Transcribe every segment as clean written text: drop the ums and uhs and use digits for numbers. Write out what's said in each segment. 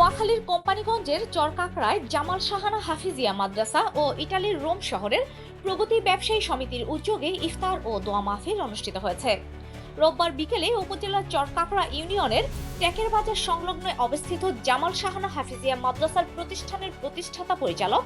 নোয়াখালীর কোম্পানিগঞ্জের চরকাকড়ায় জামাল শাহানা হাফিজিয়া মাদ্রাসা ও ইটালির রোম শহরের প্রগতি ব্যবসায়ী সমিতির উদ্যোগে ইফতার ও দোয়া মাহফিল অনুষ্ঠিত হয়েছে। রোববার বিকেলে উপজেলার চরকাকড়া ইউনিয়নের টেকের বাজার সংলগ্ন অবস্থিত জামাল শাহানা হাফিজিয়া মাদ্রাসার প্রতিষ্ঠানের প্রতিষ্ঠাতা পরিচালক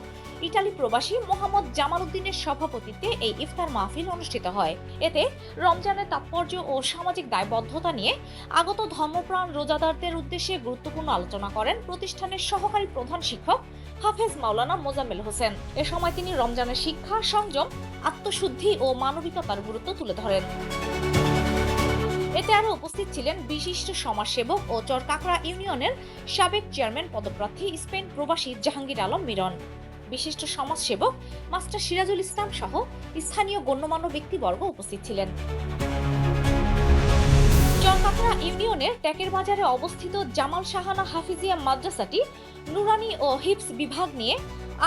ইটালি প্রবাসী মোহাম্মদ জামাল উদ্দিনের সভাপতিত্বে এই ইফতার মাহফিল অনুষ্ঠিত হয়। এতে রমজানের তাৎপর্য ও সামাজিক দায়বদ্ধতা নিয়ে আগত ধর্মপ্রাণ রোজাদারদের উদ্দেশ্যে গুরুত্বপূর্ণ আলোচনা করেন প্রতিষ্ঠানের সহকারী প্রধান শিক্ষক হাফেজ মাওলানা মোজাম্মেল হোসেন। এ সময় তিনি রমজানের শিক্ষা, সংযম, আত্মশুদ্ধি ও মানবিকতার গুরুত্ব তুলে ধরেন। এতে আরো উপস্থিত ছিলেন বিশিষ্ট সমাজসেবক ও চরকাকড়া ইউনিয়নের সাবেক চেয়ারম্যান পদপ্রার্থী স্পেন প্রবাসী জাহাঙ্গীর আলম মিরন, বিশিষ্ট সমাজসেবক মাস্টার সিরাজুল ইসলাম সহ স্থানীয় গণ্যমান্য ব্যক্তিবর্গ উপস্থিত ছিলেন। চরকাকড়া ইউনিয়নের টেকের বাজারে অবস্থিত জামাল শাহানা হাফিজিয়া মাদ্রাসাটি নুরানি ও হিফজ বিভাগ নিয়ে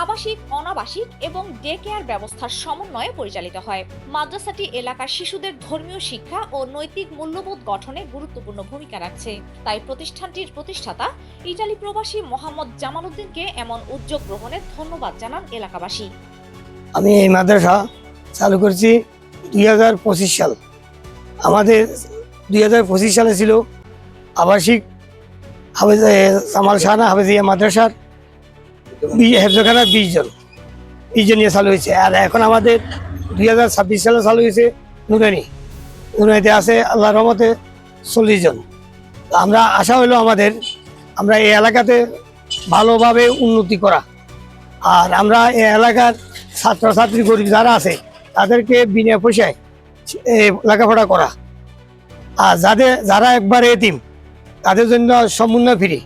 আবাসিক, অনাবাসিক এবং ডে কেয়ার ব্যবস্থার সমন্বয়ে পরিচালিত হয়। মাদ্রাসাটি এলাকার শিশুদের ধর্মীয় শিক্ষা ও নৈতিক মূল্যবোধ গঠনে গুরুত্বপূর্ণ ভূমিকা রাখছে। তাই প্রতিষ্ঠানটির প্রতিষ্ঠাতা ইটালি প্রবাসী মোহাম্মদ জামাল উদ্দিনকে এমন উদ্যোগ গ্রহণে ধন্যবাদ জানান এলাকাবাসী। আমি এই মাদ্রাসা চালু করেছি 2025 সাল। আমাদের 2025 সালে ছিল আবাসিক জামাল শাহানা হাফিজিয়া মাদ্রাসার হেফজখানা 20 জন নিয়ে চালু হয়েছে। আর এখন আমাদের 2026 সালে চালু হয়েছে নুরানিতে আছে আল্লাহ রহমতে 40 জন। আমরা আশা হইলো আমরা এই এলাকাতে ভালোভাবে উন্নতি করা, আর আমরা এই এলাকার ছাত্রছাত্রী গরিব যারা আছে তাদেরকে বিনা পয়সায় লেখাপড়া করা, আর যারা একবারে এতিম তাদের জন্য সম্পূর্ণ ফ্রি।